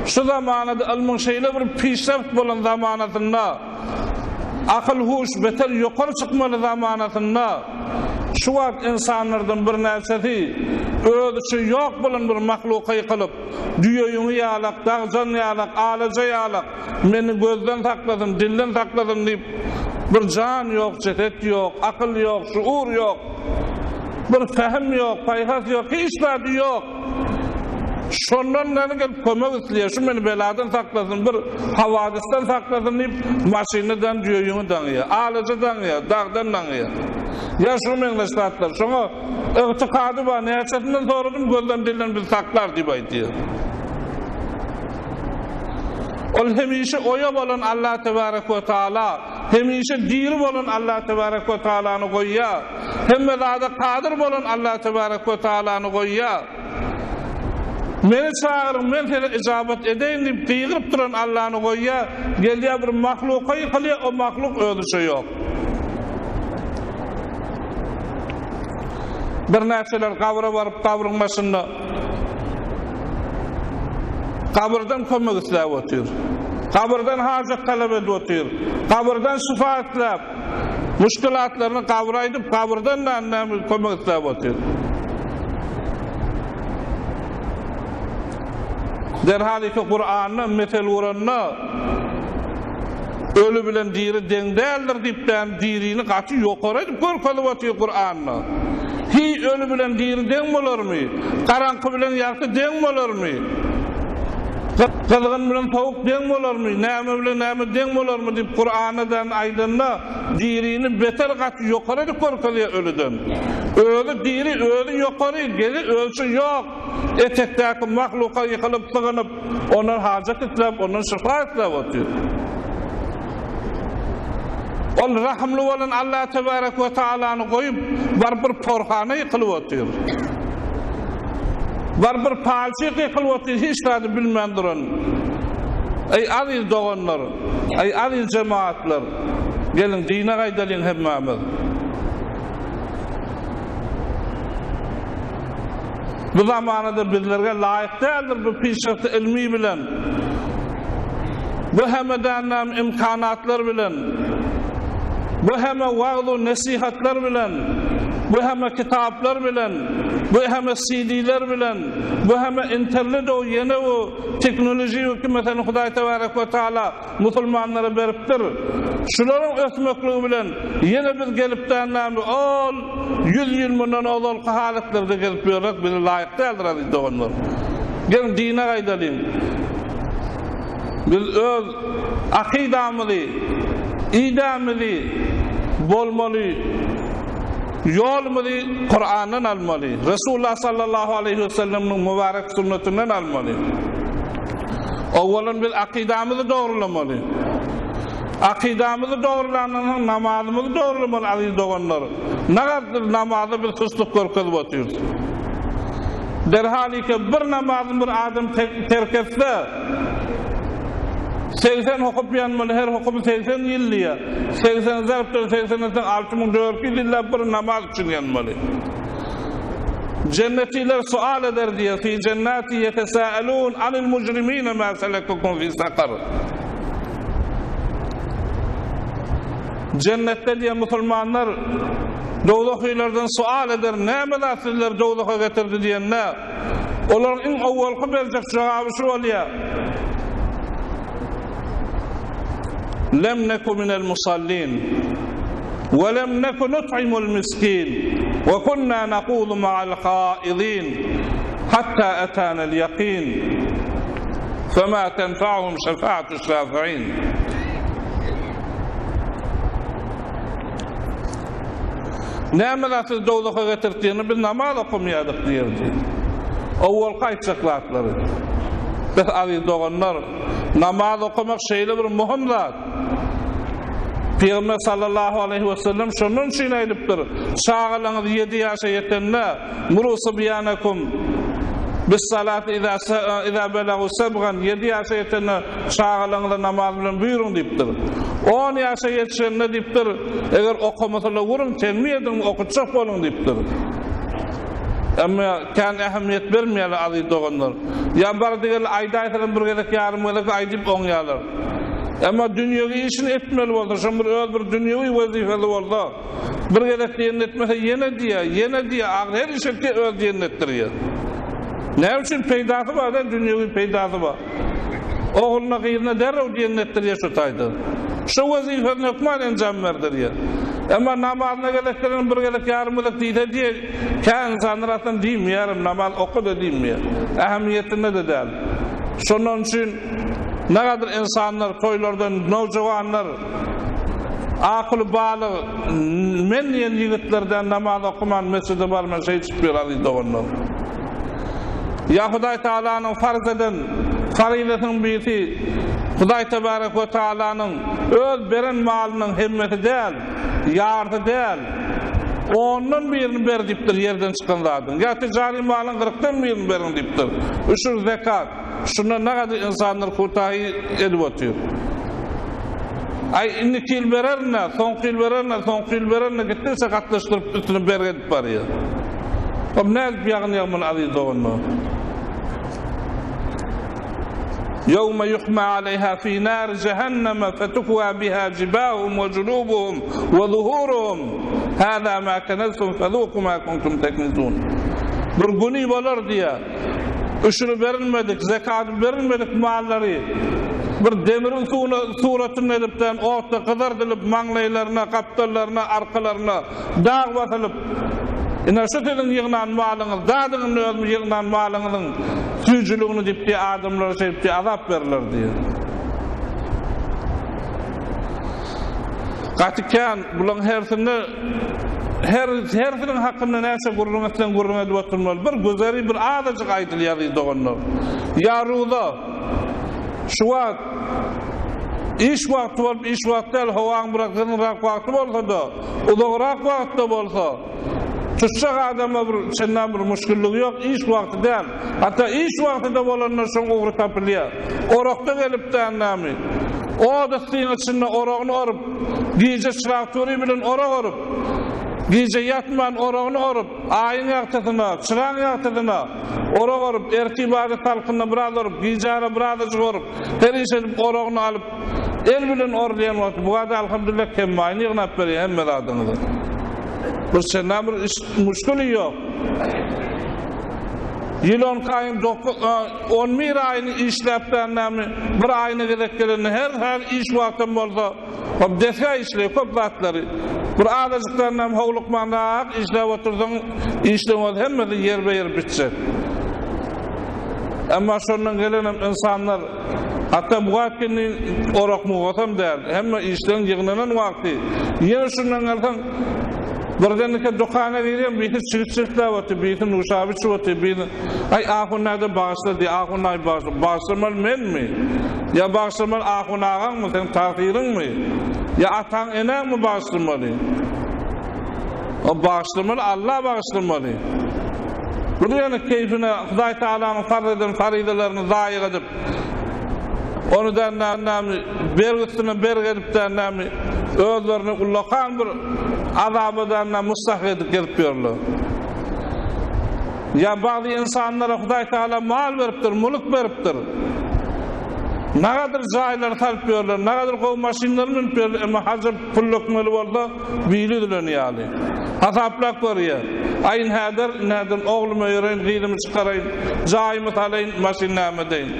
Şu zamanada ilmin şeýle bir pişreft bolan zamanatynda, akıl huş beter ýokary çykmaly zamanatynda şu wagt insanlardan bir närsesi öz üçin ýok bolan bir mahluka ýykylyp, düýeňi ýalak, dagjan ýalak, alaja ýalak, meni gözden sakladym, dilden sakladym diýip bir jan ýok, ceset ýok, akyl ýok, şuur ýok, bir fähm ýok, paýhas ýok, hiç näde ýok. Şondan näme gelip kömek etdiler, şu meni beladan sakladym, bir hawadysdan sakladym diýip maşynadan düýeňi daňýar, alajadan ýa, dagdan daňýar. Ya şu meňleşdirdiler, şoňa ygtykady bar, näçesinden soradym, gözden dilden bir saklar diýip aýtdy. Ol hemişe oya bolan Allah tebarek ve taala, hemişe diri bolan Allah tebarek ve taalany goýýar, hemme zada kadir bolan Allah tebarek ve taalany goýýar. Meni çağırın, men seni icabet edeyin deyip qiýgyryp duran Allah'ny goýýar, gelýär bir mahluka ýykylýar, o mahluk öldürse ýok. Bir näçeler kabra baryp kabryň başynda kabrdan kömek isläp otur. Kabrdan hajat talap edip otur. Kabrdan şifa isläp, müşkilatlaryny kabra aýdyp kabrdan näme kömek isläp otur. Derhal ki Kur'an'ı metel uğranına ölü bilen diri dengdeldir deyip ben dirini kaçı yokar edip görkalıp atıyor Kur'an'ı. Hi ölü bilen diri deng bolar mı? Karankı bilen yarkı deng bolar mı? Kılgın bilen tavuk deng bolar mı? Näme bilen näme deng bolar mı deyip Kur'an'dan aydınla dirini beter kaçı yokar edip görkalıya ölüden. Ölü diri ölü yokarı geli ölçü yok. Etekdäki mahluka ýykylyp sygynyp, onuň hajat etlep, onuň şifa etlep otur. Ol rahimli bolan Allah tebarek ve taalany goýup, bar bir porhana ýykylyp otur. Bar bir palçyk ýykylyp otur, hiç näde bilmän duran. Ey aziz doganlar, ey aziz jemaatlar, gelin dine gaýdalyň hemmamiz. Bu zamanada bizlerge layık değildir bu pişrifti ilmi bilen, bu hemeden imkanatlar bilen, bu heme vaazı nasihatlar bilen, bu heme kitaplar bilen, bu heme CD'ler bilen, bu heme internet o yeni o teknoloji hükümetini Hudaý tebarek ve taala musulmanlara beripdir. Şuların ötmekliği bilen yine biz gelipden ol 100 yıl bundan ol halatlarda gelip yorak bizi layık değildir aziz doganlar. Gelin dine gaýdalyň. Biz öz akidamyzy, idamyzy bolmaly, ýolmyzy Kur'andan almaly. Resulullah sallallahu aleyhi ve sellem'in mübarek sünnetinden almaly. Awwalan biz akidamyzy dogrulamaly. Akidamyzy dogrulanyň namazymyzy dogrulamaly aziz doganlar. Nägerdir namazy bir hyslyk görkezip oturýar. Derhal ki bir namazyny bir adam terk etse 80 okup yanmaly, her okup 80 ýyllyýa. 80 zarpdan 80'den 6400 ýylla bir namaz üçin yanmaly. Cennetiler sual eder diye fi cennati yetesâelûn anil mujrimîne mâ selekukum fî sakar. Cennette diye musulmanlar dowluklardan sual eder, näme sizler dowluka getirdi diýende, olaryň iň awwalky berjek jogaby şu bolýar. Lem neku minel musallin ve lem neku nut'imul miskin ve kunna naqulu ma'al qa'idin hatta atana'l yaqin fema tenfa'uhum şefaatu'ş şafi'in. Näme siz dowluka getirdiňini biz namaz okumýardyk diýerdi. Awwal gaýtsaklatlary. Biz aziz doganlar, namaz okumak şeýle bir muhim zat. Peygamber sallallahu aleyhi ve sellem şonun üçin aýdypdyr. Çağalaňyz 7 ýaşa ýetende muru subyanakum bis salati iza balagu sabgan 7 ýaşa ýetende çağalaňyza namaz bilen buyurun diýipdir. 10 ýaşa ýetişende diýipdir, eger okumasalar gurun telmiýedim okutjak bolun diýipdir. Ama kan ähmiýet bermeýär aziz doganlar. Ya bardigel aýdaýtyryn bir gezek ýarym gezek aýdyp oňýarlar. Ama dünýäge işini etmeli bolsa, şol bir dünýäwi wezifeli bolsa, bir gezek diýen etmese ýene diýe, her işe öz diýen etdirýär. Ne üçün peýdasy bar, dünýäwi peýdasy bar. Oğluna gyýyna derrew diýen etdirýär şu taýda. Şu wezifeni hökman enjam berdirýär. Ama namazyna geleklerin bir gezek ýarym gezek diýdi, kän sanratyn diýmeýärim, namaz okudy diýmeýär. Ähmiýetine de däl. Şonuň üçin nägadyr insanlar, toýlardan nowjawanlar akly baly men diýen ýigitlerden namaz okuman mesjide barman şey çıkýarlar dogonlar. Ya Hudaý Taalanyň farz eden farilatyň birisi Hudaý Tebarek we Taalanyň öz beren malynyň hemmeti däl, ýardy däl. Ondan birini ber dipdir yerden çıkan zadyň. Ya ticari malyň 40'dan birini berin dipdir. Üçür zekat. Şuna nägadyr insanlar kutahy edip otýar. Ay inni kil bererne, soňky ýyl bererne gitse gatnaşdyryp üstüne bergen barýar. Hop näz ýagny ýagmyň aziz doganlar. يوم يحمى عليها في نار جهنم فتكوى بها جباههم وجنوبهم وظهورهم هذا ما كنزتم فذوقوا ما كنتم تكنزون. Bir güni bolar diye üçünü berilmedik, zekatı berilmedik mallary bir demirin suratyny edipden orta kızardılıp maňlaýlaryna, kaptallaryna, arkalaryna dağ basylyp ina şu tedin ýygnan malyňyz, dadyň özü ýygnan malyňyzyň süýjüligini dipdi adamlara şeýipdi azap berilýär diýär. Gatykan bulan hersinin hakkında näçe gurrun edip oturmaly. Bir gözleri bir adaçyk aýdylýar dogonlar. Ýaruda şu wagt iş wagty bolup iş wagtda hawaň bir gynrak wagty bolsa-da, uzagrak wagtda bolsa, tutsak adama bir çenden bir müşkilligi ýok, iş wagty däl. Hatta iş wagtyda bolanlar şoň ugry tapylýar. Orakda gelipden näme? O dastyň içinde oragyny orup, giýje çyraktory bilen orak orup, giýje ýatman oragyny orup, aýyň ýagtyna, çyraň ýagtyna orak orup, erkibady talkyna biraz orup, giýjara biraz orup, her işe oragyny alyp, el bilen orlayan wagt, bu wagt alhamdulillah kemmaýyny ýygnap berýär hemme adyňyza. Bir çenden bir müşkili ýok. Ýylon kaýyn 11 aýyny işläpden näme bir aýyny gereklerini her iş wagtym bolsa, hop desä işle köp wagtlary bir adajykdan näme howlukmandak işläp otursaň işlemez hemmesi ýerbe-ýer bitjek. Amma şondan gelen insanlar hatta bu wagtny orakmy gotam däl, hemme işden ýygnanan wagty. Ýene şondan gelsen birdenike dokana girýän bir çykyp otur, bir nuşaby otur, bir ay ahunada başladı, ahunay başlamal menmi? Ya başlamal ahunagaňmy, sen taýyryňmy? Ya ataň eneňmi başlamaly? O başlamal Allah başlamaly. Bu ýene keyfine Hudaý Taalanyň farz eden faridalaryny zaýy edip onudan näme bergitine bergedipden näme özlerini ullakan bir azabydan mustahak edip gelip ýörler. Ya bazı insanlara Hudaý Taala mal beripdir, mulk beripdir. Nägadyr jaýlar salyp ýörler, nägadyr gowy maşinlary minip ýörler, emma hazır pul lokmaly bolsa biýli dilenýärdi. Hasaplap görýär. Aýyn näder ogluma ýören gyýdymy çykaraýyn, jaýmy talaýyn, maşinläme deýin.